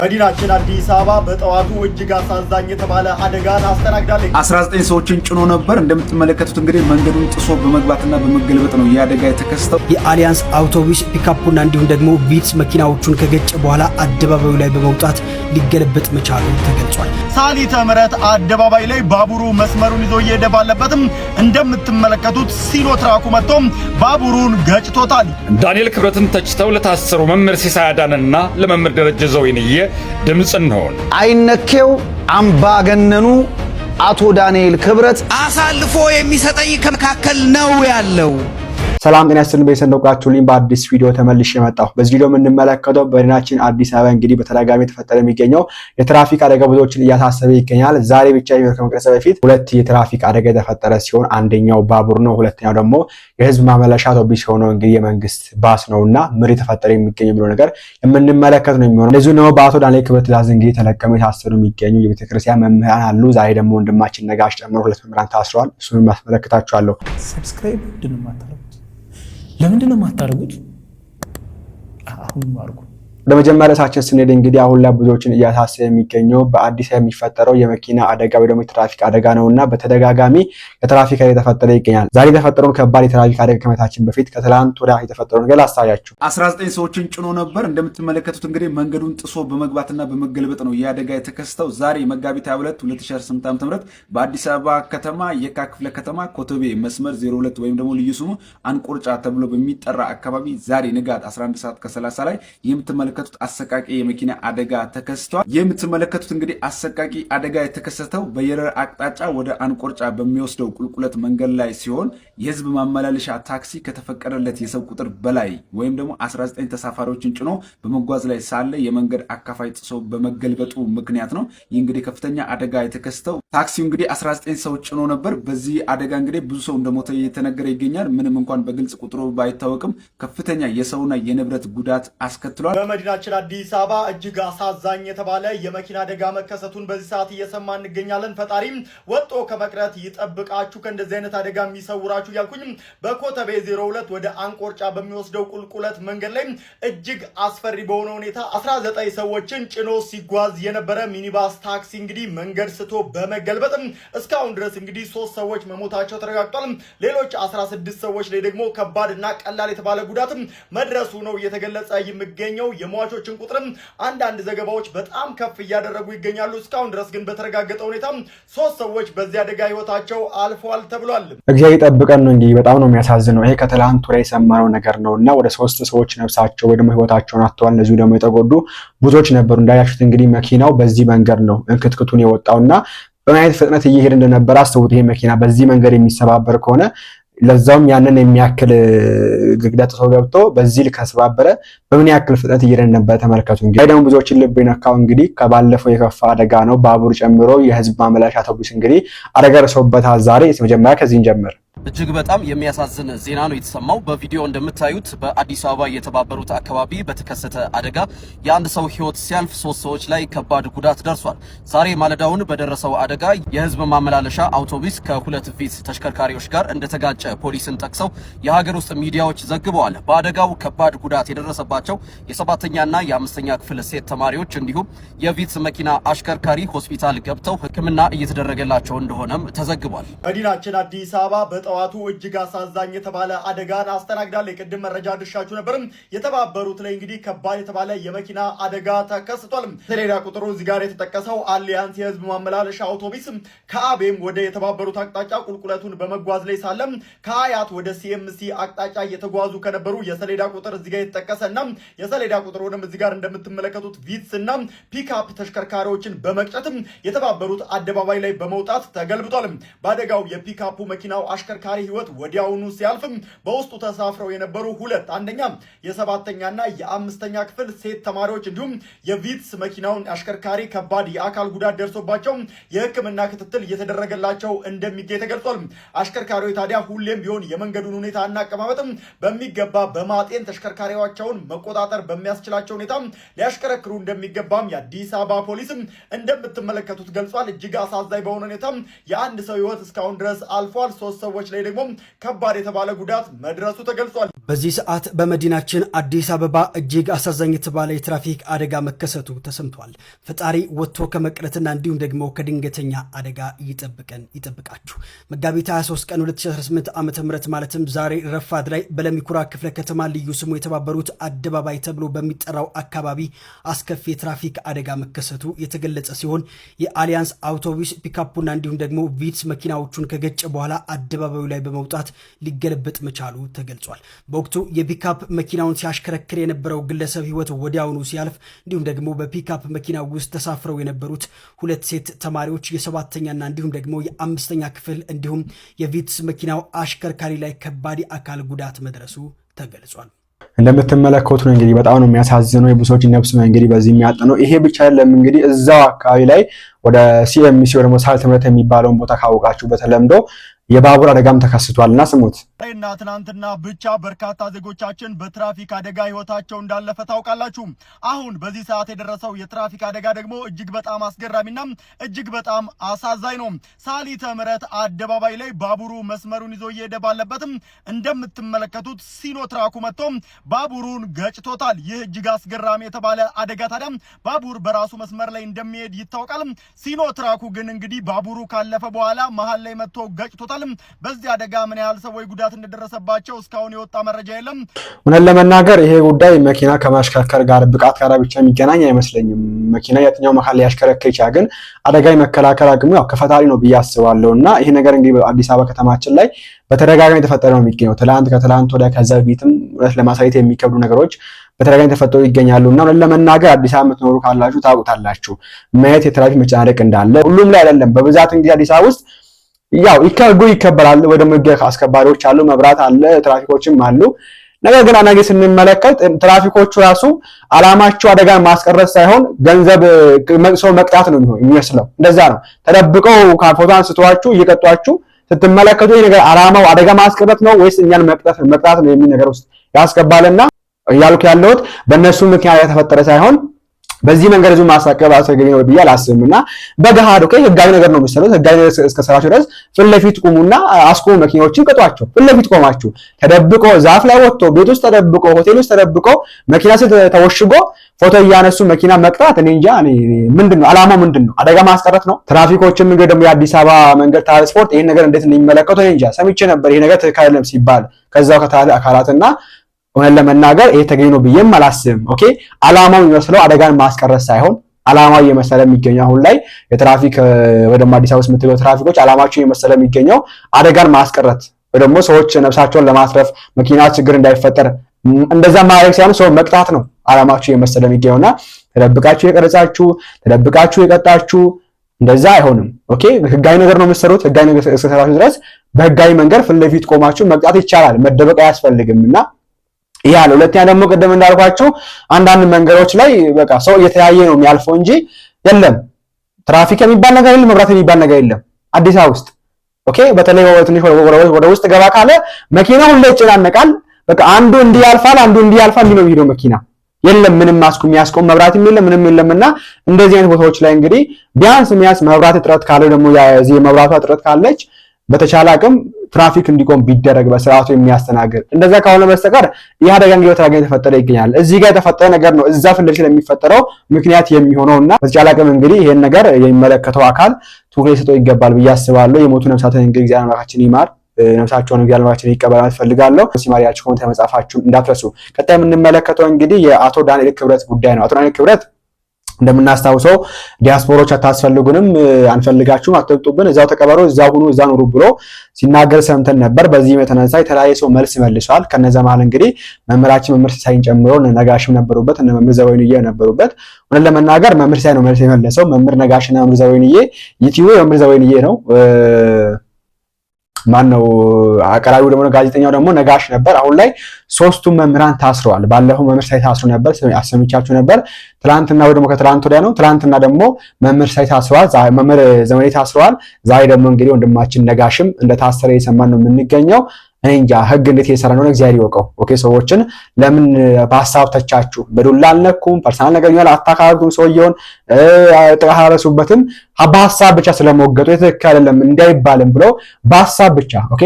መዲናችን አዲስ አበባ በጠዋቱ እጅግ አሳዛኝ የተባለ አደጋን አስተናግዳለች። 19 ሰዎችን ጭኖ ነበር። እንደምትመለከቱት እንግዲህ መንገዱን ጥሶ በመግባትና በመገልበጥ ነው የአደጋ የተከሰተው። የአሊያንስ አውቶቡስ ፒካፑና እንዲሁም ደግሞ ቪትስ መኪናዎቹን ከገጨ በኋላ አደባባዩ ላይ በመውጣት ሊገለበጥ መቻሉ ተገልጿል። ሳሊተ ምህረት አደባባይ ላይ ባቡሩ መስመሩን ይዞ እየሄደ ባለበትም እንደምትመለከቱት ሲኖትራኩ መጥቶ ባቡሩን ገጭቶታል። ዳንኤል ክብረትን ተችተው ለታሰሩ መምህር ሲሳይ አዳነና ለመምህር ደረጀ ዘወይንዬ ድምጽ ነው። አይነኬው አምባገነኑ አቶ ዳንኤል ክብረት አሳልፎ የሚሰጠኝ ከመካከል ነው ያለው። ሰላም ጤና ይስጥልን በሰንደቃችሁልኝ በአዲስ ቪዲዮ ተመልሼ መጣሁ። በዚህ ቪዲዮ የምንመለከተው በመዲናችን አዲስ አበባ እንግዲህ በተደጋጋሚ የተፈጠረ የሚገኘው የትራፊክ አደጋ ብዙዎችን እያሳሰበ ይገኛል። ዛሬ ብቻ ከመቅረጸ በፊት ሁለት የትራፊክ አደጋ የተፈጠረ ሲሆን አንደኛው ባቡር ነው፣ ሁለተኛው ደግሞ የህዝብ ማመላለሻ አውቶቡስ ሆኖ እንግዲህ የመንግስት ባስ ነውና ምን የተፈጠረ የሚገኘው ብሎ ነገር የምንመለከት ነው የሚሆነው። ለዚህ ነው በአቶ ዳንኤል ክብረት ትዕዛዝ እንግዲህ ተለቀሙ የታሰሩ የሚገኙ የቤተክርስቲያን መምህራን አሉ። ዛሬ ደግሞ ወንድማችን ነጋሽ ጨምሮ ሁለት መምህራን ታስረዋል። እሱንም ማስመለከታችኋለሁ። ሰብስክራይብ ለምንድነው ማታረጉት? አሁን ማርጉ። ለመጀመሪያ ሳችን ስንሄድ እንግዲህ አሁን ላይ ብዙዎችን እያሳሰበ የሚገኘው በአዲስ አበባ የሚፈጠረው የመኪና አደጋ ወይ ደግሞ የትራፊክ አደጋ ነውና በተደጋጋሚ የትራፊክ አደጋ የተፈጠረ ይገኛል። ዛሬ የተፈጠረውን ከባድ የትራፊክ አደጋ ከመታችን በፊት ከትላንት ወዲያ የተፈጠረውን ነገር ላሳያችሁ። 19 ሰዎችን ጭኖ ነበር። እንደምትመለከቱት እንግዲህ መንገዱን ጥሶ በመግባትና በመገልበጥ ነው የአደጋ የተከሰተው። ዛሬ መጋቢት 22 2018 ዓ.ም በአዲስ አበባ ከተማ የካ ክፍለ ከተማ ኮተቤ መስመር 02 ወይም ደግሞ ልዩ ስሙ አንቆርጫ ተብሎ በሚጠራ አካባቢ ዛሬ ንጋት 11 ሰዓት ከ30 ላይ የምትመለከቱት አሰቃቂ የመኪና አደጋ ተከስቷል። የምትመለከቱት እንግዲህ አሰቃቂ አደጋ የተከሰተው በየረር አቅጣጫ ወደ አንቆርጫ በሚወስደው ቁልቁለት መንገድ ላይ ሲሆን የህዝብ ማመላለሻ ታክሲ ከተፈቀደለት የሰው ቁጥር በላይ ወይም ደግሞ 19 ተሳፋሪዎችን ጭኖ በመጓዝ ላይ ሳለ የመንገድ አካፋይ ጥሶ በመገልበጡ ምክንያት ነው። ይህ እንግዲህ ከፍተኛ አደጋ የተከሰተው። ታክሲው እንግዲህ 19 ሰው ጭኖ ነበር። በዚህ አደጋ እንግዲህ ብዙ ሰው እንደሞተ እየተነገረ ይገኛል። ምንም እንኳን በግልጽ ቁጥሩ ባይታወቅም ከፍተኛ የሰውና የንብረት ጉዳት አስከትሏል። በመዲናችን አዲስ አበባ እጅግ አሳዛኝ የተባለ የመኪና አደጋ መከሰቱን በዚህ ሰዓት እየሰማ እንገኛለን። ፈጣሪም ወጦ ከመቅረት ይጠብቃችሁ፣ ከእንደዚህ አይነት አደጋ የሚሰውራችሁ ያልኩኝ። በኮተቤ 02 ወደ አንቆርጫ በሚወስደው ቁልቁለት መንገድ ላይ እጅግ አስፈሪ በሆነ ሁኔታ 19 ሰዎችን ጭኖ ሲጓዝ የነበረ ሚኒባስ ታክሲ እንግዲህ መንገድ ስቶ በመገልበጥ እስካሁን ድረስ እንግዲህ 3 ሰዎች መሞታቸው ተረጋግጧል። ሌሎች 16 ሰዎች ላይ ደግሞ ከባድና ቀላል የተባለ ጉዳት መድረሱ ነው እየተገለጸ የሚገኘው። የሟቾችን ቁጥርም አንዳንድ ዘገባዎች በጣም ከፍ እያደረጉ ይገኛሉ። እስካሁን ድረስ ግን በተረጋገጠ ሁኔታ 3 ሰዎች በዚህ አደጋ ህይወታቸው አልፏል ተብሏል። እግዚአብሔር ይጠብቀን ነው እንጂ በጣም ነው የሚያሳዝነው። ይሄ ከትላንት ወዲያ የሰማነው ነገር ነውና ወደ 3 ሰዎች ነፍሳቸው ወይ ደግሞ ህይወታቸውን አጥተዋል። እነዚሁ ደግሞ የተጎዱ ብዙዎች ነበሩ። እንዳያችሁት እንግዲህ መኪናው በዚህ መንገድ ነው እንክትክቱን የወጣውና በምን አይነት ፍጥነት እየሄደ እንደነበረ አስተውት። ይሄ መኪና በዚህ መንገድ የሚሰባበር ከሆነ ለዛውም ያንን የሚያክል ግድግዳ ጥሶ ገብቶ በዚህ ልከስባበረ በምን ያክል ፍጥነት እየሄደ ነበር ተመልከቱ። እንግዲህ ደግሞ ብዙዎችን ልብ የነካው እንግዲህ ከባለፈው የከፋ አደጋ ነው። ባቡር ጨምሮ የህዝብ ማመላለሻ አውቶቡስ እንግዲህ አደጋ ደርሶበታል። ዛሬ መጀመሪያ ከዚህ እንጀምር። እጅግ በጣም የሚያሳዝን ዜና ነው የተሰማው። በቪዲዮ እንደምታዩት በአዲስ አበባ የተባበሩት አካባቢ በተከሰተ አደጋ የአንድ ሰው ህይወት ሲያልፍ 3 ሰዎች ላይ ከባድ ጉዳት ደርሷል። ዛሬ ማለዳውን በደረሰው አደጋ የህዝብ ማመላለሻ አውቶቡስ ከ2 ቪትስ ተሽከርካሪዎች ጋር እንደተጋጨ ፖሊስን ጠቅሰው የሀገር ውስጥ ሚዲያዎች ዘግበዋል። በአደጋው ከባድ ጉዳት የደረሰባቸው የ7ኛና የ5ኛ ክፍል ሴት ተማሪዎች እንዲሁም የቪትስ መኪና አሽከርካሪ ሆስፒታል ገብተው ሕክምና እየተደረገላቸው እንደሆነም ተዘግቧል። መዲናችን አዲስ አበባ በጠዋቱ እጅግ አሳዛኝ የተባለ አደጋን አስተናግዳለች። የቅድም መረጃ ድርሻችሁ ነበርም። የተባበሩት ላይ እንግዲህ ከባድ የተባለ የመኪና አደጋ ተከስቷል። ሰሌዳ ቁጥሩ እዚህ ጋር የተጠቀሰው አሊያንስ የህዝብ ማመላለሻ አውቶቡስ ከአቤም ወደ የተባበሩት አቅጣጫ ቁልቁለቱን በመጓዝ ላይ ሳለም ከአያት ወደ ሲኤምሲ አቅጣጫ እየተጓዙ ከነበሩ የሰሌዳ ቁጥር እዚህ ጋር የተጠቀሰና የሰሌዳ ቁጥሩንም እዚህ ጋር እንደምትመለከቱት ቪትስ እና ፒክአፕ ተሽከርካሪዎችን በመቅጨትም የተባበሩት አደባባይ ላይ በመውጣት ተገልብጧል። በአደጋው የፒክአፑ መኪናው አሽከርካሪ ህይወት ወዲያውኑ ሲያልፍም በውስጡ ተሳፍረው የነበሩ 2 አንደኛ የ7ኛና የ5ኛ ክፍል ሴት ተማሪዎች እንዲሁም የቪትስ መኪናውን አሽከርካሪ ከባድ የአካል ጉዳት ደርሶባቸው የህክምና ክትትል እየተደረገላቸው እንደሚገኝ ተገልጿል። አሽከርካሪዎች ታዲያ ሁሌም ቢሆን የመንገዱን ሁኔታና አቀማመጥም በሚገባ በማጤን ተሽከርካሪዎቻቸውን መቆጣጠር በሚያስችላቸው ሁኔታ ሊያሽከረክሩ እንደሚገባም የአዲስ አበባ ፖሊስም እንደምትመለከቱት ገልጿል። እጅግ አሳዛኝ በሆነ ሁኔታ የአንድ ሰው ህይወት እስካሁን ድረስ አልፏል። 3 ሰዎች ሰዎች ላይ ደግሞ ከባድ የተባለ ጉዳት መድረሱ ተገልጿል። በዚህ ሰዓት በመዲናችን አዲስ አበባ እጅግ አሳዛኝ የተባለ የትራፊክ አደጋ መከሰቱ ተሰምቷል። ፈጣሪ ወጥቶ ከመቅረትና እንዲሁም ደግሞ ከድንገተኛ አደጋ ይጠብቃችሁ። መጋቢት 23 ቀን 2018 ዓ.ም ማለትም ዛሬ ረፋድ ላይ በለሚኩራ ክፍለ ከተማ ልዩ ስሙ የተባበሩት አደባባይ ተብሎ በሚጠራው አካባቢ አስከፊ የትራፊክ አደጋ መከሰቱ የተገለጸ ሲሆን የአሊያንስ አውቶቡስ ፒካፑና እንዲሁም ደግሞ ቪትስ መኪናዎቹን ከገጨ በኋላ አደባባዩ ላይ በመውጣት ሊገለበጥ መቻሉ ተገልጿል። በወቅቱ የፒካፕ መኪናውን ሲያሽከረክር የነበረው ግለሰብ ህይወት ወዲያውኑ ሲያልፍ እንዲሁም ደግሞ በፒካፕ መኪና ውስጥ ተሳፍረው የነበሩት 2 ሴት ተማሪዎች የ7ኛና እንዲሁም ደግሞ የ5ኛ ክፍል እንዲሁም የቪትስ መኪናው አሽከርካሪ ላይ ከባድ አካል ጉዳት መድረሱ ተገልጿል። እንደምትመለከቱት ነው እንግዲህ በጣም ነው የሚያሳዝነው። የብዙዎች ነፍስ ነው እንግዲህ በዚህ የሚያጠነው። ይሄ ብቻ አይደለም እንግዲህ እዛው አካባቢ ላይ ወደ ሲኤምሲ ወደ ሳልት ምረት የሚባለውን ቦታ ካወቃችሁ በተለምዶ የባቡር አደጋም ተከስቷልና ስሙት። እና ትናንትና ብቻ በርካታ ዜጎቻችን በትራፊክ አደጋ ህይወታቸው እንዳለፈ ታውቃላችሁ። አሁን በዚህ ሰዓት የደረሰው የትራፊክ አደጋ ደግሞ እጅግ በጣም አስገራሚና እጅግ በጣም አሳዛኝ ነው። ሳሊተ ምረት አደባባይ ላይ ባቡሩ መስመሩን ይዞ እየሄደ ባለበትም እንደምትመለከቱት ሲኖትራኩ መጥቶ ባቡሩን ገጭቶታል። ይህ እጅግ አስገራሚ የተባለ አደጋ ታዲያ ባቡር በራሱ መስመር ላይ እንደሚሄድ ይታወቃል። ሲኖትራኩ ግን እንግዲህ ባቡሩ ካለፈ በኋላ መሃል ላይ መጥቶ ገጭቶታል። በዚህ አደጋ ምን ያህል ሰዎች ጉዳት እንደደረሰባቸው እስካሁን የወጣ መረጃ የለም። እውነት ለመናገር ይሄ ጉዳይ መኪና ከማሽከርከር ጋር ብቃት ጋር ብቻ የሚገናኝ አይመስለኝም። መኪና የትኛው መካል ሊያሽከረክር ይችላል፣ ግን አደጋ የመከላከል አቅሙ ያው ከፈጣሪ ነው ብዬ አስባለሁና ይሄ ነገር እንግዲህ በአዲስ አበባ ከተማችን ላይ በተደጋጋሚ የተፈጠረ ነው የሚገኘው። ከትላንት ወደ ከዛ በፊትም እውነት ለማሳየት የሚከብዱ ነገሮች በተደጋጋሚ ተፈጠሩ ይገኛሉና እውነት ለመናገር አዲስ አበባ የምትኖሩ ካላችሁ ታውቁታላችሁ ማየት የትራፊክ መጨናነቅ እንዳለ። ሁሉም ላይ አይደለም፣ በብዛት እንግዲህ አዲስ አበባ ውስጥ ያው ይከበራል። ወደ ህግ አስከባሪዎች አሉ፣ መብራት አለ፣ ትራፊኮችም አሉ። ነገር ግን አናገ ስንመለከት ትራፊኮቹ ራሱ አላማቸው አደጋን ማስቀረት ሳይሆን ገንዘብ ሰው መቅጣት ነው የሚመስለው። እንደዛ ነው። ተደብቀው ፎቶ አንስተዋችሁ እየቀጧችሁ ስትመለከቱ ይሄ ነገር አላማው አደጋ ማስቀረት ነው ወይስ እኛን መቅጣት ነው የሚል ነገር ውስጥ ያስገባልና እያልኩ ያለሁት በእነሱ ምክንያት የተፈጠረ ሳይሆን በዚህ መንገድ ዙ ማሳቀብ አስገኝ ነው ብዬ አላስብምና በገሃድ ህጋዊ ነገር ነው የሚሰሩት። ህጋዊ ነገር እስከ ሰራችሁ ድረስ ፊት ለፊት ቁሙና አስቆሙ፣ መኪናዎችን ቅጧቸው። ፊት ለፊት ቆማችሁ ተደብቆ ዛፍ ላይ ወጥቶ ቤት ውስጥ ተደብቆ ሆቴል ውስጥ ተደብቆ መኪና ስለ ተወሽጎ ፎቶ እያነሱ መኪና መቅጣት እኔ እንጃ። ምንድነው አላማው? ምንድነው? አደጋ ማስቀረት ነው? ትራፊኮችም እንግዲህ ደግሞ የአዲስ አበባ መንገድ ትራንስፖርት ይሄን ነገር እንዴት እንደሚመለከተው እኔ እንጃ። ሰምቼ ነበር ይሄ ነገር ትክክል አይደለም ሲባል ከዛው ከታለ አካላትና እውነት ለመናገር ይሄ ተገኝ ነው ብዬም አላስብም። ኦኬ አላማው የሚመስለው አደጋን ማስቀረት ሳይሆን አላማው እየመሰለ የሚገኘው አሁን ላይ የትራፊክ ወደ አዲስ አበባ የምትገቡ ትራፊኮች አላማቸው እየመሰለ የሚገኘው አደጋን ማስቀረት ወይ ደግሞ ሰዎች ነፍሳቸውን ለማትረፍ መኪና ችግር እንዳይፈጠር እንደዛ ማድረግ ሳይሆን ሰው መቅጣት ነው አላማቸው እየመሰለ የሚገኘውና ተደብቃችሁ የቀረጻችሁ ተደብቃችሁ የቀጣችሁ እንደዛ አይሆንም። ኦኬ ህጋዊ ነገር ነው የምትሰሩት። ህጋዊ ነገር እስከሰራችሁ ድረስ በህጋዊ መንገድ ፊት ለፊት ቆማችሁ መቅጣት ይቻላል። መደበቅ አያስፈልግምና ያለ ሁለተኛ ደግሞ ቀደም እንዳልኳችሁ አንዳንድ መንገዶች ላይ በቃ ሰው እየተያየ ነው የሚያልፈው እንጂ የለም ትራፊክ የሚባል ነገር የለም፣ መብራት የሚባል ነገር የለም አዲስ አበባ ውስጥ። ኦኬ በተለይ ትንሽ ወደ ውስጥ ገባ ካለ መኪናው ሁሉ ይጨናነቃል። በቃ አንዱ እንዲህ ያልፋል፣ አንዱ እንዲህ ያልፋል፣ እንዲህ ነው የሚሄደው መኪና። የለም ምንም የሚያስቆም መብራትም የለም ምንም የለምና እንደዚህ አይነት ቦታዎች ላይ እንግዲህ ቢያንስ መብራት እጥረት ካለ ደግሞ የዚህ መብራቷ እጥረት ካለች በተቻለ አቅም ትራፊክ እንዲቆም ቢደረግ በስርዓቱ የሚያስተናግድ። እንደዛ ከሆነ በስተቀር ይህ አደጋ እንግዲህ በተደጋጋሚ የተፈጠረ ይገኛል። እዚህ ጋር የተፈጠረ ነገር ነው እዛ ፊት ለፊት የሚፈጠረው ምክንያት የሚሆነውና በተቻለ አቅም እንግዲህ ይሄን ነገር የሚመለከተው አካል ትኩረት ሊሰጠው ይገባል ብዬ አስባለሁ። የሞቱ ነፍሳትን እንግዲህ እግዚአብሔር አምላካችን ይማር፣ ነፍሳቸውን እግዚአብሔር አምላካችን ይቀበላል ፈልጋለሁ። ሲማሪያችሁ ኮሜንት መጻፋችሁን እንዳትረሱ። ቀጣይ የምንመለከተው እንግዲህ የአቶ ዳንኤል ክብረት ጉዳይ ነው። አቶ ዳንኤል ክብረት እንደምናስታውሰው ዲያስፖሮች አታስፈልጉንም፣ አንፈልጋችሁም፣ አትወጡብን፣ እዛው ተቀበሩ፣ እዛው ሁኑ፣ እዛው ኑሩ ብሎ ሲናገር ሰምተን ነበር። በዚህም የተነሳ የተለያየ ሰው መልስ መልሷል። ከነዛ መሃል እንግዲህ መምህራችን መምህር ሲሳይን ጨምሮ ነጋሽም ነበሩበት፣ እነ መምህር ዘወይንዬ ነበሩበት። እውነት ለመናገር መምህር ሲሳይ ነው መልስ የመለሰው። መምህር ነጋሽና መምህር ዘወይንዬ ዩቲዩብ መምህር ዘወይንዬ ነው ማነው አቀራሪው ደግሞ ጋዜጠኛው ደግሞ ነጋሽ ነበር። አሁን ላይ ሶስቱም መምህራን ታስረዋል። ባለፈው መምህር ሳይ ታስሮ ነበር፣ አሰምቻችሁ ነበር። ትላንትና ወይ ደግሞ ከትላንት ወዲያ ነው። ትላንትና ደግሞ መምህር ሳይ ታስረዋል፣ መምህር ዘመኔ ታስረዋል። ዛሬ ደግሞ እንግዲህ ወንድማችን ነጋሽም እንደታሰረ የሰማን ነው የምንገኘው። እኔ እንጃ ህግ እንዴት እየሰራ ነው እግዚአብሔር ይወቀው። ኦኬ ሰዎችን ለምን በሐሳብ ተቻችሁ? በዱላ አልነኩም፣ ፐርሰናል ነገር ይላል አታካሩም፣ ሰውየውን ተቃሃረሱበትም በሐሳብ ብቻ ስለሞገጡ ትክክል አይደለም እንዳይባልም ብለው በሐሳብ ብቻ ኦኬ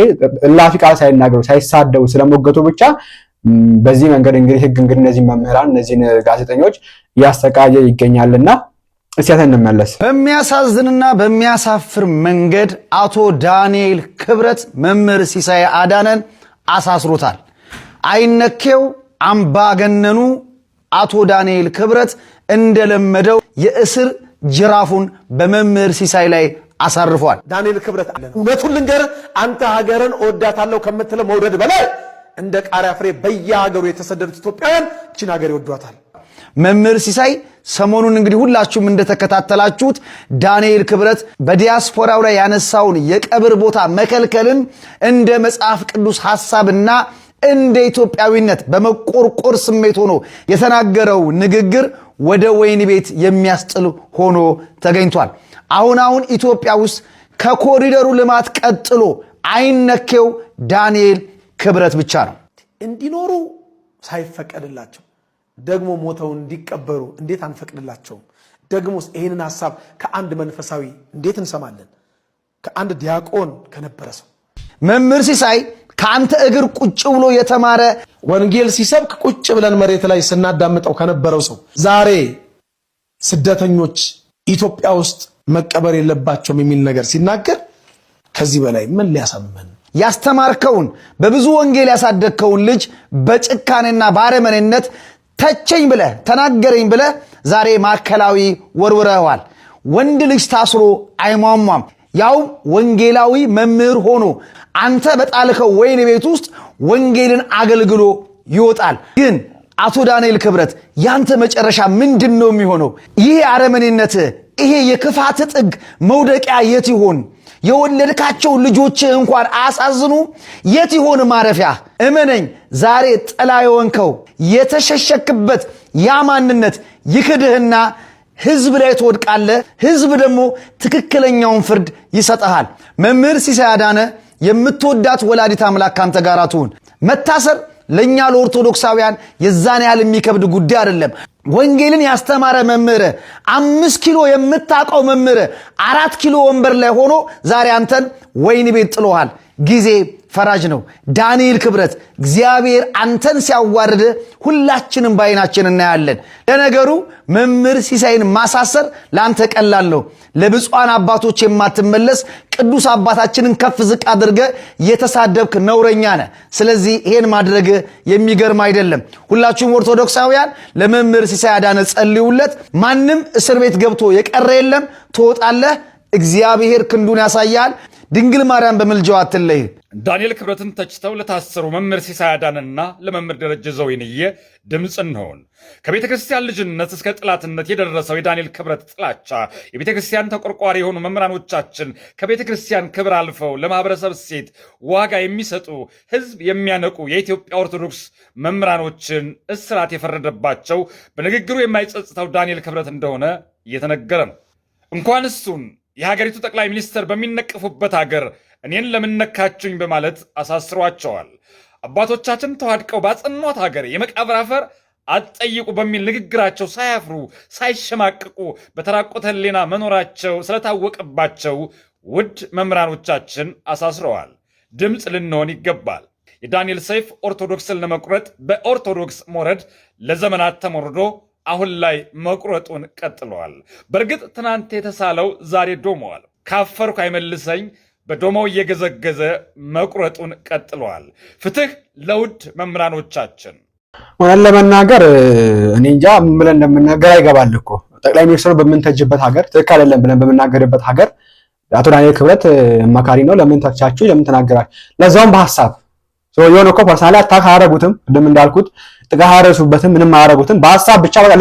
እላፊ ቃል ሳይናገሩ ሳይሳደቡ ስለሞገቱ ብቻ በዚህ መንገድ እንግዲህ ህግ እንግዲህ እነዚህ መምህራን እነዚህ ጋዜጠኞች ያስተቃየ ይገኛልና እስያተን እንመለስ። በሚያሳዝንና በሚያሳፍር መንገድ አቶ ዳንኤል ክብረት መምህር ሲሳይ አዳነን አሳስሮታል። አይነኬው አምባገነኑ አቶ ዳንኤል ክብረት እንደለመደው የእስር ጅራፉን በመምህር ሲሳይ ላይ አሳርፏል። ዳንኤል ክብረት አለ እውነቱን ልንገር አንተ ሀገርን እወዳታለሁ ከምትለው መውደድ በላይ እንደ ቃሪያ ፍሬ በየሀገሩ የተሰደዱት ኢትዮጵያውያን እቺን ሀገር ይወዷታል። መምህር ሲሳይ ሰሞኑን እንግዲህ ሁላችሁም እንደተከታተላችሁት ዳንኤል ክብረት በዲያስፖራው ላይ ያነሳውን የቀብር ቦታ መከልከልን እንደ መጽሐፍ ቅዱስ ሐሳብና እንደ ኢትዮጵያዊነት በመቆርቆር ስሜት ሆኖ የተናገረው ንግግር ወደ ወይን ቤት የሚያስጥል ሆኖ ተገኝቷል። አሁን ኢትዮጵያ ውስጥ ከኮሪደሩ ልማት ቀጥሎ አይነኬው ዳንኤል ክብረት ብቻ ነው። እንዲኖሩ ሳይፈቀድላቸው ደግሞ ሞተው እንዲቀበሩ እንዴት አንፈቅድላቸውም? ደግሞስ ይሄንን ሐሳብ ከአንድ መንፈሳዊ እንዴት እንሰማለን? ከአንድ ዲያቆን ከነበረ ሰው መምህር ሲሳይ ከአንተ እግር ቁጭ ብሎ የተማረ ወንጌል ሲሰብክ ቁጭ ብለን መሬት ላይ ስናዳምጠው ከነበረው ሰው ዛሬ ስደተኞች ኢትዮጵያ ውስጥ መቀበር የለባቸውም የሚል ነገር ሲናገር ከዚህ በላይ ምን ሊያሳምመን? ያስተማርከውን በብዙ ወንጌል ያሳደግከውን ልጅ በጭካኔና ባረመኔነት ተቸኝ ብለህ ተናገረኝ ብለህ ዛሬ ማዕከላዊ ወርውረዋል። ወንድ ልጅ ታስሮ አይሟሟም። ያው ወንጌላዊ መምህር ሆኖ አንተ በጣልከው ወይን ቤት ውስጥ ወንጌልን አገልግሎ ይወጣል። ግን አቶ ዳንኤል ክብረት ያንተ መጨረሻ ምንድነው የሚሆነው? ይሄ አረመኔነት ይሄ የክፋት ጥግ መውደቂያ የት ይሆን? የወለድካቸው ልጆች እንኳን አሳዝኑ የት ይሆን ማረፊያ? እመነኝ ዛሬ ጥላ የወንከው የተሸሸክበት ያ ማንነት ይክድህና ህዝብ ላይ ትወድቃለህ። ህዝብ ደግሞ ትክክለኛውን ፍርድ ይሰጣል። መምህር ሲሳይ አዳነ የምትወዳት ወላዲት አምላክ ካንተ ጋር ትሁን። መታሰር ለኛ ለኦርቶዶክሳውያን የዛን ያህል የሚከብድ ጉዳይ አይደለም። ወንጌልን ያስተማረ መምህር 5 ኪሎ የምታቀው መምህር 4 ኪሎ ወንበር ላይ ሆኖ ዛሬ አንተን ወይን ቤት ጥሎሃል። ጊዜ ፈራጅ ነው። ዳንኤል ክብረት እግዚአብሔር አንተን ሲያዋርድ ሁላችንም ባይናችን እናያለን። ለነገሩ መምህር ሲሳይን ማሳሰር ላንተ ቀላል ነው። ለብፁዓን አባቶች የማትመለስ ቅዱስ አባታችንን ከፍ ዝቅ አድርገ የተሳደብክ ነውረኛ ነህ። ስለዚህ ይሄን ማድረግ የሚገርም አይደለም። ሁላችሁም ኦርቶዶክሳውያን ለመምህር ሲሳይ አዳነ ጸልዩለት። ማንም እስር ቤት ገብቶ የቀረ የለም። ትወጣለህ። እግዚአብሔር ክንዱን ያሳያል። ድንግል ማርያም በመልጃዋ አትለይ። ዳንኤል ክብረትን ተችተው ለታሰሩ መምህር ሲሳይ አዳነና ለመምህር ደረጀ ዘወይንዬ ድምፅ እንሆን። ከቤተ ክርስቲያን ልጅነት እስከ ጥላትነት የደረሰው የዳንኤል ክብረት ጥላቻ የቤተ ክርስቲያን ተቆርቋሪ የሆኑ መምህራኖቻችን ከቤተ ክርስቲያን ክብር አልፈው ለማህበረሰብ እሴት ዋጋ የሚሰጡ ሕዝብ የሚያነቁ የኢትዮጵያ ኦርቶዶክስ መምህራኖችን እስራት የፈረደባቸው በንግግሩ የማይጸጽተው ዳንኤል ክብረት እንደሆነ እየተነገረ ነው። እንኳን እሱን የሀገሪቱ ጠቅላይ ሚኒስትር በሚነቀፉበት ሀገር እኔን ለምነካችሁኝ በማለት አሳስሯቸዋል። አባቶቻችን ተዋድቀው ባጸኗት ሀገር የመቃብር አፈር አትጠይቁ በሚል ንግግራቸው ሳያፍሩ ሳይሸማቅቁ በተራቆተ ሕሊና መኖራቸው ስለታወቀባቸው ውድ መምህራኖቻችን አሳስረዋል። ድምፅ ልንሆን ይገባል። የዳንኤል ሰይፍ ኦርቶዶክስን ለመቁረጥ በኦርቶዶክስ ሞረድ ለዘመናት ተሞርዶ አሁን ላይ መቁረጡን ቀጥለዋል። በእርግጥ ትናንት የተሳለው ዛሬ ዶመዋል። ካፈርኩ አይመልሰኝ በዶማው እየገዘገዘ መቁረጡን ቀጥለዋል። ፍትህ ለውድ መምህራኖቻችን። ሆነን ለመናገር እኔ እንጃ ምን ብለን እንደምናገር አይገባል እኮ። ጠቅላይ ሚኒስትሩ በምንተጅበት ሀገር ትክክል አይደለም ብለን በምናገርበት ሀገር አቶ ዳንኤል ክብረት መካሪ ነው። ለምን ተቻችሁ? ለምን ተናገራችሁ? ለዛውም በሐሳብ የሆነ እኮ ፐርሰናሊ አታክ አያረጉትም። እንደምን እንዳልኩት ጥቃት አያረሱበትም። ምንም አያረጉትም። በሐሳብ ብቻ በቃ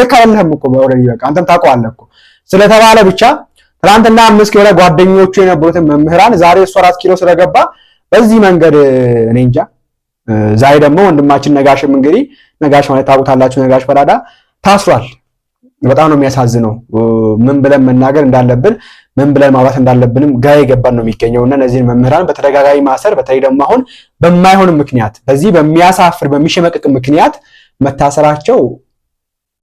ልክ አይደለም እኮ ኦልሬዲ በቃ አንተም ታውቀዋለህ እኮ ስለተባለ ብቻ ትናንትና 5 ኪሎ ላይ ጓደኞቹ የነበሩትን መምህራን ዛሬ እሱ 4 ኪሎ ስለገባ በዚህ መንገድ እኔ እንጃ። ዛሬ ደግሞ ወንድማችን ነጋሽም እንግዲህ ነጋሽ ማለት ታውቁታላችሁ፣ ነጋሽ ፈላዳ ታስሯል። በጣም ነው የሚያሳዝነው። ምን ብለን መናገር እንዳለብን ምን ብለን ማውራት እንዳለብንም ግራ የገባን ነው የሚገኘውና እነዚህን መምህራን በተደጋጋሚ ማሰር፣ በተለይ ደግሞ አሁን በማይሆን ምክንያት በዚህ በሚያሳፍር በሚሸመቅቅ ምክንያት መታሰራቸው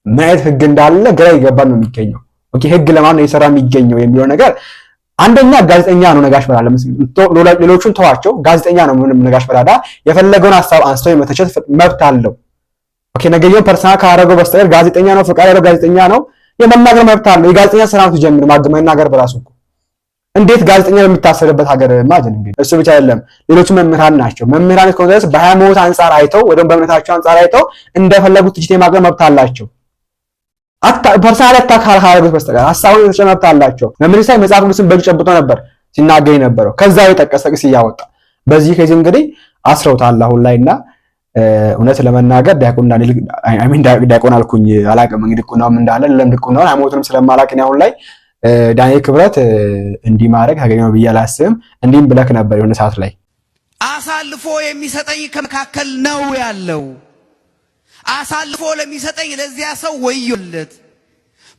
ምን አይነት ህግ እንዳለ ግራ የገባን ነው የሚገኘው። ኦኬ ህግ ለማን ነው የሰራ የሚገኘው የሚለው ነገር አንደኛ ጋዜጠኛ ነው ነጋሽ በራዳ፣ ሌሎቹን ተዋቸው። ጋዜጠኛ ነው ነጋሽ በራዳ የፈለገውን ሐሳብ አንስቶ የመተቸት መብት አለው። ኦኬ ነገየው ፐርሰናል ካደረገው በስተቀር ጋዜጠኛ ነው፣ ፈቃድ ያለው ጋዜጠኛ ነው፣ የመናገር መብት አለው። የጋዜጠኛ ስራ ነው ሲጀምር መናገር በራሱ እኮ እንዴት ጋዜጠኛ በሚታሰርበት ሀገር ማጅን። እንግዲህ እሱ ብቻ አይደለም፣ ሌሎቹ መምህራን ናቸው። መምህራን እስከሆነ ድረስ በሃይማኖት አንፃር አይተው ወይም በእምነታቸው አንፃር አይተው እንደፈለጉት ትችት የማቅረብ መብት አላቸው። ፐርሰናል አታክ ካላደረጉት በስተቀር ሐሳቡን የመተቸት መብት አላቸው። መምህር ሳይ መጽሐፍ ቅዱስን በእጁ ጨብጦ ነበር ሲናገር የነበረው። ከዛ የጠቀሰ ጥቅስ እያወጣ በዚህ ከዚህ እንግዲህ አስረውታል አሁን ላይና እውነት ለመናገር ዲያቆን አልኩኝ አላውቅም እንግዲህ ቁናውም እንዳለ ለምድቁናው ሃይማኖቱንም ስለማላውቅ ነው። አሁን ላይ ዳንኤል ክብረት እንዲህ ማድረግ ተገቢ ነው ብዬ አላስብም። እንዲህም ብለክ ነበር የሆነ ሰዓት ላይ አሳልፎ የሚሰጠኝ ከመካከል ነው ያለው። አሳልፎ ለሚሰጠኝ ለዚያ ሰው ወዮለት፣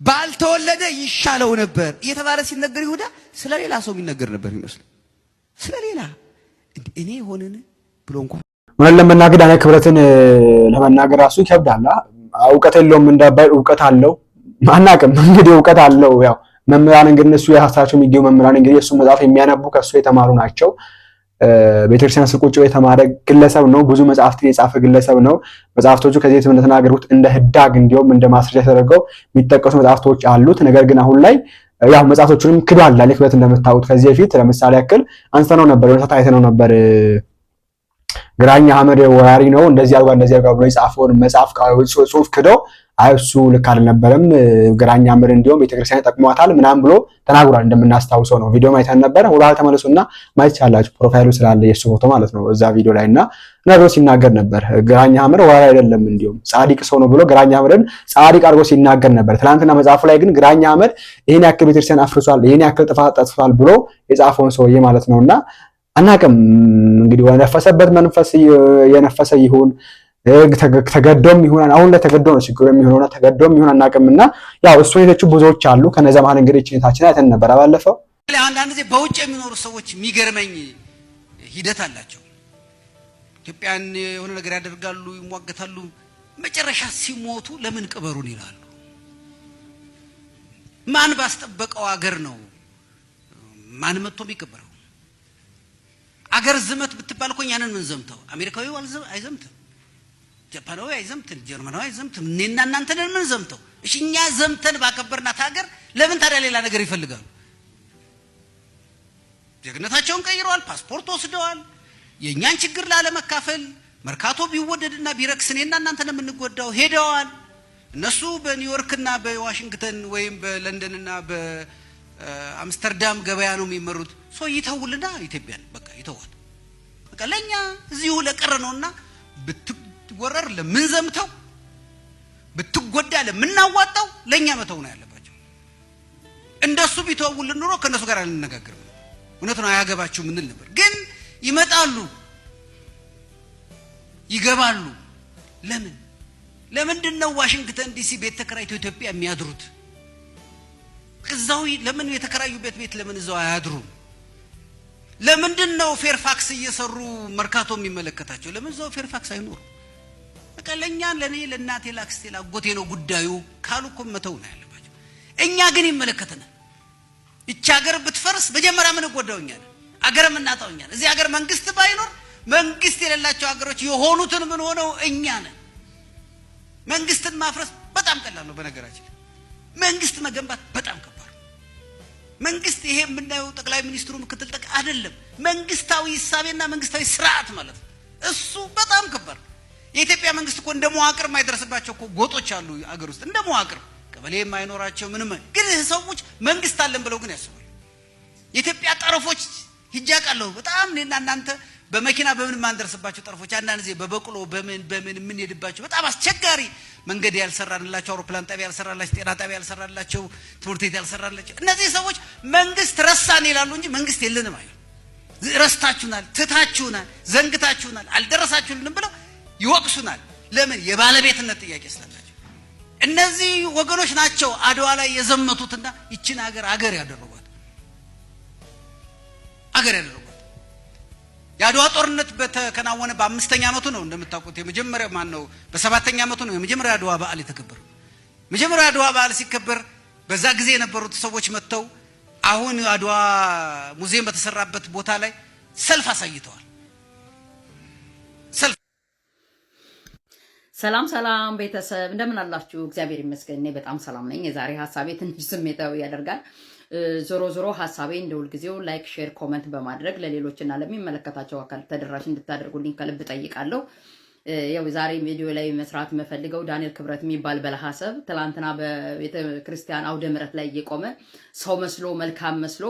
ባልተወለደ ይሻለው ነበር እየተባለ ሲነገር ይሁዳ ስለሌላ ሰው የሚነገር ነበር ይመስል ስለሌላ እኔ ሆነን ብሎ እንኳን ምን ለመናገር ዳንኤል ክብረትን ለመናገር ራሱ ይከብዳል። እውቀት የለውም እንዳባይ እውቀት አለው ማናቀም እንግዲህ እውቀት አለው። ያው መምህራን እንግዲህ እሱ የሐሳቸው የሚገኙ መምህራን እንግዲህ እሱ መጽሐፍ የሚያነቡ ከሱ የተማሩ ናቸው። ቤተክርስቲያን ስር ቁጭ የተማረ ግለሰብ ነው። ብዙ መጽሐፍትን የጻፈ ግለሰብ ነው። መጽሐፍቶቹ ከዚህ በፊት እንደተናገሩት እንደ ህዳግ እንዲሁም እንደ ማስረጃ ተደርገው የሚጠቀሱ መጽሐፍቶች አሉት። ነገር ግን አሁን ላይ ያው መጽሐፍቶቹንም ክዷል። ዳንኤል ክብረት እንደምታውቁት ከዚህ በፊት ለምሳሌ ያክል አንስተነው ነበር፣ ወደታ አይተነው ነበር። ግራኝ አህመድ ወራሪ ነው እንደዚህ አድርጓ ብሎ የጻፈውን መጽሐፍ ጽሑፍ ክደው አይ እሱ ልክ አልነበረም ግራኝ አህመድ እንዲሁም ቤተክርስቲያን ጠቅሟታል ምናምን ብሎ ተናግሯል። እንደምናስታውሰው ነው። ቪዲዮ ማይተን ነበር። ወራል ተመለሱና ማየት ይቻላችሁ። ፕሮፋይሉ ስላለ የሱ ፎቶ ማለት ነው እዛ ቪዲዮ ላይና ነገሩ ሲናገር ነበር። ግራኝ አህመድ ወራሪ አይደለም እንዲሁም ጻድቅ ሰው ነው ብሎ ግራኝ አህመድን ጻድቅ አድርጎ ሲናገር ነበር። ትናንትና መጽሐፉ ላይ ግን ግራኝ አህመድ ይሄን ያክል ቤተክርስቲያን አፍርሷል፣ ይሄን ያክል ጥፋት አጥፍቷል ብሎ የጻፈውን ሰውዬ ማለት ነውና አናቀም እንግዲህ ወነፈሰበት መንፈስ የነፈሰ ይሁን ተገዶም ይሁን አሁን ለተገዶ ነው ችግሩ የሚሆነውና ተገዶም ይሁን አናቀምና ያው እሱ የተቹ ብዙዎች አሉ። ከነዛ መሀል እንግዲህ ጭነታችን አይተን ነበር ባለፈው። አንዳንድ ጊዜ በውጭ የሚኖሩ ሰዎች የሚገርመኝ ሂደት አላቸው። ኢትዮጵያን የሆነ ነገር ያደርጋሉ፣ ይሟገታሉ፣ መጨረሻ ሲሞቱ ለምን ቅበሩን ይላሉ። ማን ባስጠበቀው አገር ነው ማን መጥቶ የሚቀበረው? አገር ዝመት ብትባል እኮ ያንን ምን ዘምተው አሜሪካዊው አይዘምትም፣ ጃፓናዊ አይዘምትም፣ ጀርመናዊ አይዘምትም። እኔና እናንተ ነን ምን ዘምተው። እሺ እኛ ዘምተን ባከበርናት ሀገር ለምን ታዲያ ሌላ ነገር ይፈልጋሉ? ጀግነታቸውን ቀይረዋል፣ ፓስፖርት ወስደዋል። የእኛን ችግር ላለመካፈል መርካቶ ቢወደድና ቢረክስ እኔና እናንተ ነን የምንጎዳው ሄደዋል። እነሱ በኒውዮርክና በዋሽንግተን ወይም በለንደንና በአምስተርዳም ገበያ ነው የሚመሩት። ሰው ይተውልና ኢትዮጵያን በቃ ይተዋል። በቃ ለኛ እዚሁ ለቀረ ነውና ብትወረር ለምን ዘምተው ብትጎዳ ለምናዋጣው ለኛ መተው ነው ያለባቸው። እንደሱ ቢተውልን ኑሮ ከነሱ ጋር አንነጋገርም። እውነት ነው አያገባቸው ምንል ነበር። ግን ይመጣሉ ይገባሉ። ለምንድነው ዋሽንግተን ዲሲ ቤት ተከራይተው ኢትዮጵያ የሚያድሩት? እዛው ለምን የተከራዩበት ቤት ለምን እዛው አያድሩም? ለምንድነው ፌርፋክስ እየሰሩ መርካቶ የሚመለከታቸው? ለምን እዛው ፌርፋክስ አይኖሩ? በቃ ለኔ ለናቴ ላክስቴ ላጎቴ ነው ጉዳዩ ካሉኮ መተው ነው ያለባቸው። እኛ ግን ይመለከተናል። እቺ ሀገር ብትፈርስ መጀመሪያ ምን ጎዳውኛል? አገር ምን እናጣውኛል? እዚህ ሀገር መንግስት ባይኖር መንግስት የሌላቸው ሀገሮች የሆኑትን ምን ሆነው እኛ ነን። መንግስትን ማፍረስ በጣም ቀላል ነው። በነገራችን መንግስት መገንባት በጣም ከባድ ነው። መንግስት ይሄ የምናየው ጠቅላይ ሚኒስትሩ ምክትል ጠቅላይ አይደለም። መንግስታዊ ሂሳቤና መንግስታዊ ስርዓት ማለት ነው። እሱ በጣም ከባድ ነው። የኢትዮጵያ መንግስት እኮ እንደ መዋቅር የማይደርስባቸው እኮ ጎጦች አሉ አገር ውስጥ እንደ መዋቅር ቀበሌ የማይኖራቸው ምንም ግን ሰዎች መንግስት አለን ብለው ግን ያስባሉ። የኢትዮጵያ ጠረፎች ሂጃቃለሁ በጣም እኔና እናንተ በመኪና በምን ማንደርስባቸው ጠረፎች አንዳንድ ጊዜ በበቅሎ በምን የምንሄድባቸው በጣም አስቸጋሪ መንገድ ያልሰራንላቸው አውሮፕላን ጣቢያ ያልሰራላቸው ጤና ጣቢያ ያልሰራላቸው ትምህርት ቤት ያልሰራላቸው እነዚህ ሰዎች መንግስት ረሳን ይላሉ እንጂ መንግስት የለንም አይደል። ረስታችሁናል፣ ትታችሁናል፣ ዘንግታችሁናል፣ አልደረሳችሁልንም ብለው ይወቅሱናል። ለምን? የባለቤትነት ጥያቄ ስላላቸው። እነዚህ ወገኖች ናቸው አድዋ ላይ የዘመቱትና ይችን አገር ያደረጓት የአድዋ ጦርነት በተከናወነ በ5ኛ ዓመቱ ነው እንደምታውቁት። የመጀመሪያ ማን ነው? በ7ኛ ዓመቱ ነው የመጀመሪያ አድዋ በዓል የተከበረው። መጀመሪያ አድዋ በዓል ሲከበር በዛ ጊዜ የነበሩት ሰዎች መጥተው አሁን አድዋ ሙዚየም በተሰራበት ቦታ ላይ ሰልፍ አሳይተዋል። ሰላም ቤተሰብ እንደምን አላችሁ? እግዚአብሔር ይመስገን እኔ በጣም ሰላም ነኝ። የዛሬ ሐሳቤ ትንሽ ስሜታዊ ያደርጋል። ዞሮ ሐሳቤ እንደ ሁልጊዜው ላይክ፣ ሼር፣ ኮሜንት በማድረግ ለሌሎችና ለሚመለከታቸው አካል ተደራሽ እንድታደርጉልኝ ከልብ ጠይቃለሁ። ያው ዛሬ ቪዲዮ ላይ መስራት መፈልገው ዳንኤል ክብረት የሚባል በለሐሰብ ትላንትና በቤተ ክርስቲያን አውደ ምሕረት ላይ እየቆመ ሰው መስሎ መልካም መስሎ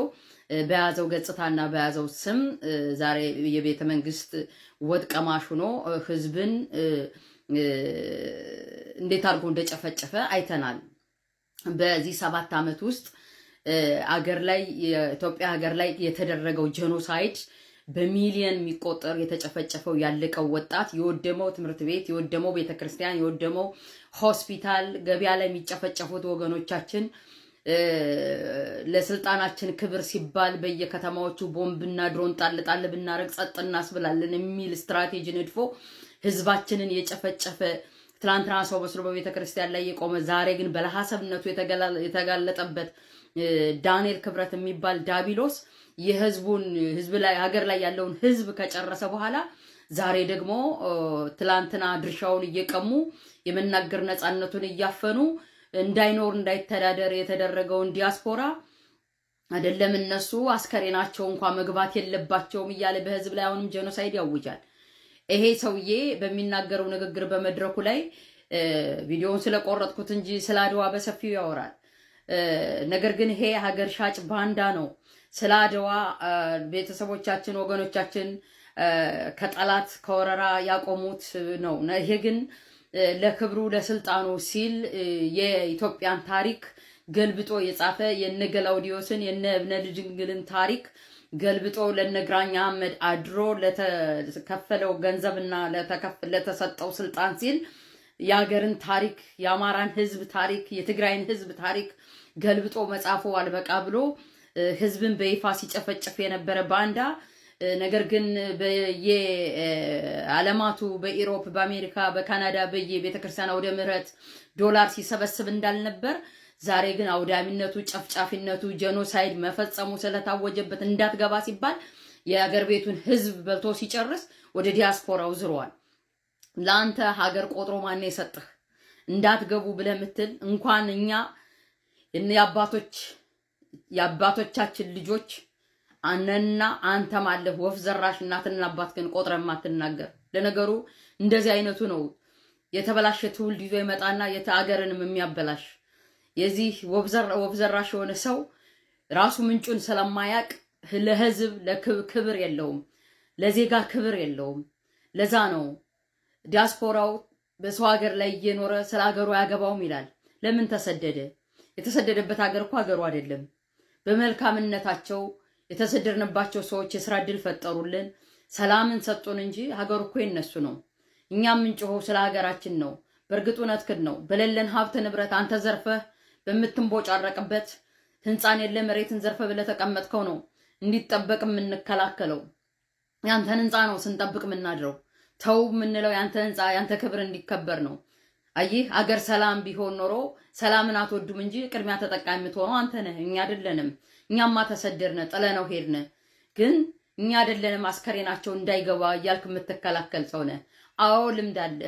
በያዘው ገጽታና በያዘው ስም ዛሬ የቤተ መንግስት ወጥ ቀማሽ ሆኖ ህዝብን እንዴት አድርጎ እንደጨፈጨፈ አይተናል። በዚህ 7 ዓመት ውስጥ የኢትዮጵያ ሀገር ላይ የተደረገው ጄኖሳይድ በሚሊዮን የሚቆጠር የተጨፈጨፈው ያለቀው ወጣት የወደመው ትምህርት ቤት የወደመው ቤተክርስቲያን የወደመው ሆስፒታል ገበያ ላይ የሚጨፈጨፉት ወገኖቻችን ለስልጣናችን ክብር ሲባል በየከተማዎቹ ቦምብና ድሮን ጣል ብናረግ ጸጥ እናስብላለን የሚል ስትራቴጂ ነድፎ ህዝባችንን የጨፈጨፈ ትላንትና ሰው መስሎ በቤተክርስቲያን ላይ የቆመ ዛሬ ግን በለሐሰብነቱ የተጋለጠበት ዳንኤል ክብረት የሚባል ዳቢሎስ ህዝብ ላይ ሀገር ላይ ያለውን ህዝብ ከጨረሰ በኋላ ዛሬ ደግሞ ትላንትና ድርሻውን እየቀሙ የመናገር ነፃነቱን እያፈኑ እንዳይኖር እንዳይተዳደር የተደረገውን ዲያስፖራ አይደለም እነሱ አስከሬናቸው እንኳን መግባት የለባቸውም እያለ በህዝብ ላይ አሁንም ጄኖሳይድ ያውጃል። ይሄ ሰውዬ በሚናገረው ንግግር በመድረኩ ላይ ቪዲዮውን ስለቆረጥኩት እንጂ ስለ አድዋ በሰፊው ያወራል። ነገር ግን ይሄ ሀገር ሻጭ ባንዳ ነው። ስለ አድዋ ቤተሰቦቻችን ወገኖቻችን ከጠላት ከወረራ ያቆሙት ነው። ይሄ ግን ለክብሩ ለስልጣኑ ሲል የኢትዮጵያን ታሪክ ገልብጦ የጻፈ የነ ገላውዲዮስን የነ እብነ ድንግልን ታሪክ ገልብጦ ለነግራኛ አህመድ አድሮ ለተከፈለው ገንዘብና ለተሰጠው ስልጣን ሲል የሀገርን ታሪክ የአማራን ህዝብ ታሪክ የትግራይን ህዝብ ታሪክ ገልብጦ መጻፉ አልበቃ ብሎ ህዝብን በይፋ ሲጨፈጭፍ የነበረ ባንዳ ነገር ግን በየዓለማቱ በኢሮፕ በአሜሪካ በካናዳ በየቤተክርስቲያን አውደ ምሕረት ዶላር ሲሰበስብ እንዳልነበር ዛሬ ግን አውዳሚነቱ ጨፍጫፊነቱ ጄኖሳይድ መፈጸሙ ስለታወጀበት እንዳትገባ ሲባል የሀገር ቤቱን ህዝብ በልቶ ሲጨርስ ወደ ዲያስፖራው ዝሯል። ለአንተ ሀገር ቆጥሮ ማን የሰጥህ እንዳትገቡ ብለህ ምትል እንኳን እኛ የአባቶቻችን ልጆች አነና አንተ ማለህ ወፍ ዘራሽ እናትና አባት ግን ቆጥረህ ማትናገር። ለነገሩ እንደዚህ አይነቱ ነው የተበላሸ ትውልድ ይዞ ይመጣና የሀገርንም የሚያበላሽ። የዚህ ወፍ ዘራሽ የሆነ ሰው ራሱ ምንጩን ስለማያቅ ለህዝብ ለክብር የለውም፣ ለዜጋ ክብር የለውም። ለዛ ነው ዲያስፖራው በሰው ሀገር ላይ እየኖረ ስለ ሀገሩ ያገባውም ይላል። ለምን ተሰደደ? የተሰደደበት ሀገር እኮ ሀገሩ አይደለም። በመልካምነታቸው የተሰደድንባቸው ሰዎች የስራ እድል ፈጠሩልን፣ ሰላምን ሰጡን እንጂ ሀገሩ እኮ የነሱ ነው። እኛም ምንጮሆ ስለ ሀገራችን ነው። በእርግጥ እውነትህን ነው። በሌለን ሀብት ንብረት አንተ ዘርፈህ በምትንቦጫረቅበት ህንፃን የለ መሬትን ዘርፈህ ብለህ ተቀመጥከው ነው እንዲጠበቅ የምንከላከለው። ያንተን ህንፃ ነው ስንጠብቅ የምናድረው። ተው የምንለው ያንተ ህንፃ ያንተ ክብር እንዲከበር ነው። አይህ አገር ሰላም ቢሆን ኖሮ ሰላምን አትወዱም እንጂ ቅድሚያ ተጠቃሚ የምትሆነው አንተ ነህ፣ እኛ አይደለንም። እኛማ ተሰደድነ ጥለነው ሄድነ። ግን እኛ አይደለንም አስከሬናቸው እንዳይገባ እያልክ የምትከላከል ሰው ነህ። አዎ ልምድ አለ።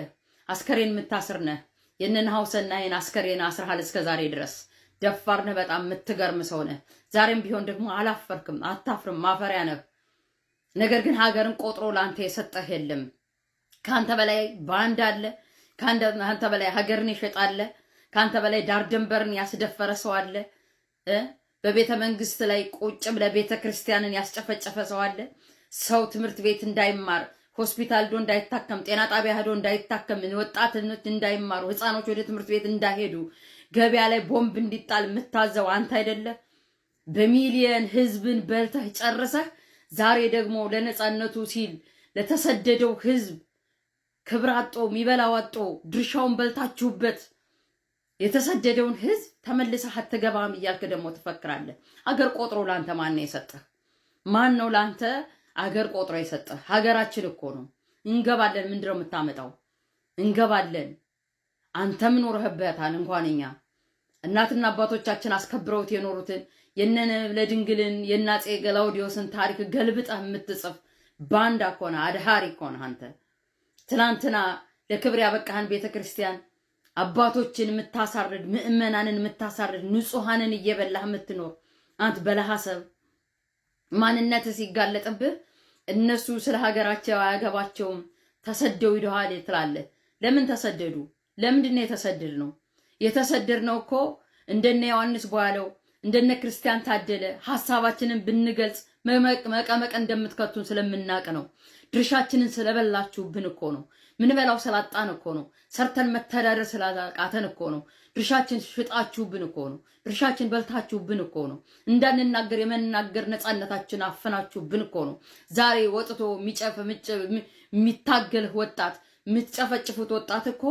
አስከሬን የምታስር ነህ። የነን ሐውሰናይን አስከሬን አስርሃል እስከ ዛሬ ድረስ ደፋር ነህ። በጣም የምትገርም ሰው ነህ። ዛሬም ቢሆን ደግሞ አላፈርክም፣ አታፍርም፣ ማፈሪያ ነህ። ነገር ግን ሀገርን ቆጥሮ ለአንተ የሰጠህ የለም። ከአንተ በላይ ባንዳ አለ። ከአንተ በላይ ሀገርን ይሸጣለ። ከአንተ በላይ ዳር ድንበርን ያስደፈረ ሰው አለ። በቤተ መንግስት ላይ ቁጭ ብለ ቤተ ክርስቲያንን ያስጨፈጨፈ ሰው አለ። ሰው ትምህርት ቤት እንዳይማር፣ ሆስፒታል ዶ እንዳይታከም፣ ጤና ጣቢያ ሄዶ እንዳይታከም፣ ወጣቶች እንዳይማሩ፣ ህፃኖች ወደ ትምህርት ቤት እንዳይሄዱ፣ ገበያ ላይ ቦምብ እንዲጣል የምታዘው አንተ አይደለ? በሚሊየን ህዝብን በልተህ ጨርሰህ ዛሬ ደግሞ ለነፃነቱ ሲል ለተሰደደው ህዝብ ክብር አጦ የሚበላው አጦ ድርሻውን በልታችሁበት የተሰደደውን ህዝብ ተመልሰህ አትገባም እያልክ ደግሞ ትፈክራለህ። አገር ቆጥሮ ላንተ ማን ነው የሰጠህ? ማን ነው ላንተ አገር ቆጥሮ የሰጠህ? ሀገራችን እኮ ነው። እንገባለን። ምንድነው የምታመጣው? እንገባለን። አንተም ኖርህበታል። እንኳን እኛ እናትና አባቶቻችን አስከብረውት የኖሩትን የነነ ለድንግልን የናጼ ገላውዲዮስን ታሪክ ገልብጠህ የምትጽፍ ባንዳ ኮና አድሃሪ ኮና አንተ ትላንትና ለክብር ያበቃህን ቤተክርስቲያን አባቶችን የምታሳርድ ምእመናንን የምታሳርድ ንጹሃንን እየበላህ የምትኖር አንተ በለሐሰብ ማንነት ሲጋለጥብህ እነሱ ስለ ሀገራቸው አያገባቸውም ተሰደው ይደዋል ትላለህ። ለምን ተሰደዱ? ለምንድን ነው የተሰደድ ነው? የተሰደድ ነው እኮ እንደነ ዮሐንስ በኋላው እንደነ ክርስቲያን ታደለ ሐሳባችንን ብንገልጽ መቀመቅ እንደምትከቱን ስለምናቅ ነው። ድርሻችንን ስለበላችሁብን እኮ ነው። ምን በላው ስላጣን እኮ ነው። ሰርተን መተዳደር ስላቃተን እኮ ነው። ድርሻችን ሽጣችሁብን እኮ ነው። ድርሻችን በልታችሁብን እኮ ነው። እንዳንናገር የመናገር ነፃነታችን አፈናችሁብን እኮ ነው። ዛሬ ወጥቶ የሚታገል ወጣት የምትጨፈጭፉት ወጣት እኮ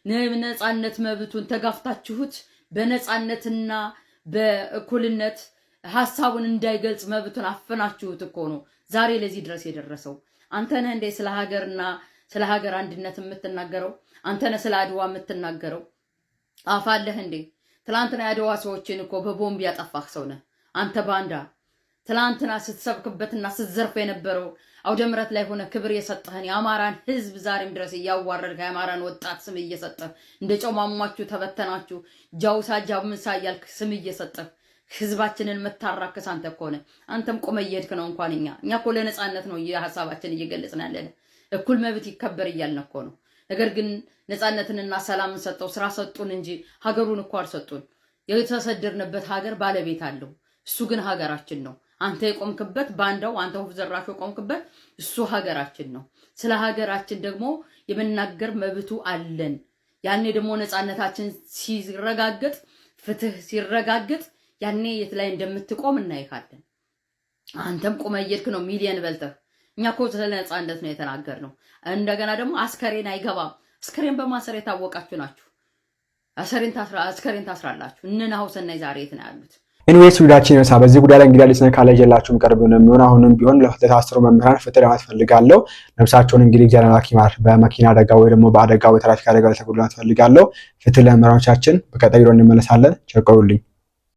ነፃነት መብቱን ተጋፍታችሁት በነፃነትና በእኩልነት ሐሳቡን እንዳይገልጽ መብቱን አፈናችሁት እኮ ነው ዛሬ ለዚህ ድረስ የደረሰው። አንተ ነህ እንዴ ስለ ሀገርና ስለ ሀገር አንድነት የምትናገረው? አንተ ነህ ስለ አድዋ የምትናገረው? አፋለህ እንዴ? ትላንትና የአድዋ ሰዎችን እኮ በቦምብ ያጠፋህ ሰው ነህ አንተ ባንዳ። ትላንትና ስትሰብክበትና ስትዘርፍ የነበረው አውደ ምሕረት ላይ ሆነ ክብር የሰጠህን የአማራን ህዝብ ዛሬም ድረስ እያዋረድህ የአማራን ወጣት ስም እየሰጠህ እንደ ጨማማችሁ ተበተናችሁ ጃውሳ ጃምሳ እያልክ ስም እየሰጠህ ህዝባችንን መታራከስ አንተ እኮ ነህ። አንተም ቆመ እየሄድክ ነው። እንኳን እኛ እኮ ለነፃነት ነው የሐሳባችን እየገለጽን ያለን። እኩል መብት ይከበር እያልን እኮ ነው። ነገር ግን ነፃነትንና ሰላምን ሰጠው ስራ ሰጡን እንጂ ሀገሩን እኮ አልሰጡን። የተሰደድንበት ሀገር ባለቤት አለው። እሱ ግን ሀገራችን ነው። አንተ የቆምክበት ባንዳው አንተ ወፍ ዘራሽ የቆምክበት እሱ ሀገራችን ነው። ስለ ሀገራችን ደግሞ የመናገር መብቱ አለን። ያኔ ደግሞ ነፃነታችን ሲረጋገጥ ፍትህ ሲረጋገጥ ያኔ የት ላይ እንደምትቆም እናይካለን። አንተም ቆመ እየሄድክ ነው ሚሊየን በልተህ። እኛ እኮ ስለ ነፃነት ነው የተናገርነው። እንደገና ደግሞ አስከሬን አይገባም። አስከሬን በማሰር የታወቃችሁ ናችሁ። አስከሬን ታስራላችሁ። እነናሁ ሰናይ ዛሬ የት ነው ያሉት? ኢንዌስ ቪዲዮአችን ይነሳ። በዚህ ጉዳይ ላይ እንግዲህ አዲስ ነገር ካለ ይዤላችሁ ቀርብ ነው የሚሆን። አሁንም ቢሆን ለታሰሩ መምህራን ፍትህ ለማለት ፈልጋለሁ። ነፍሳቸውን እንግዲህ እግዚአብሔር አምላክ በመኪና አደጋ ወይ ደግሞ በአደጋው የትራፊክ አደጋ ለተጎዱ ፈልጋለሁ። ፍትህ ለመምህራኖቻችን። በቀጣይ ቪዲዮ እንመለሳለን። ቸር ቆዩልኝ።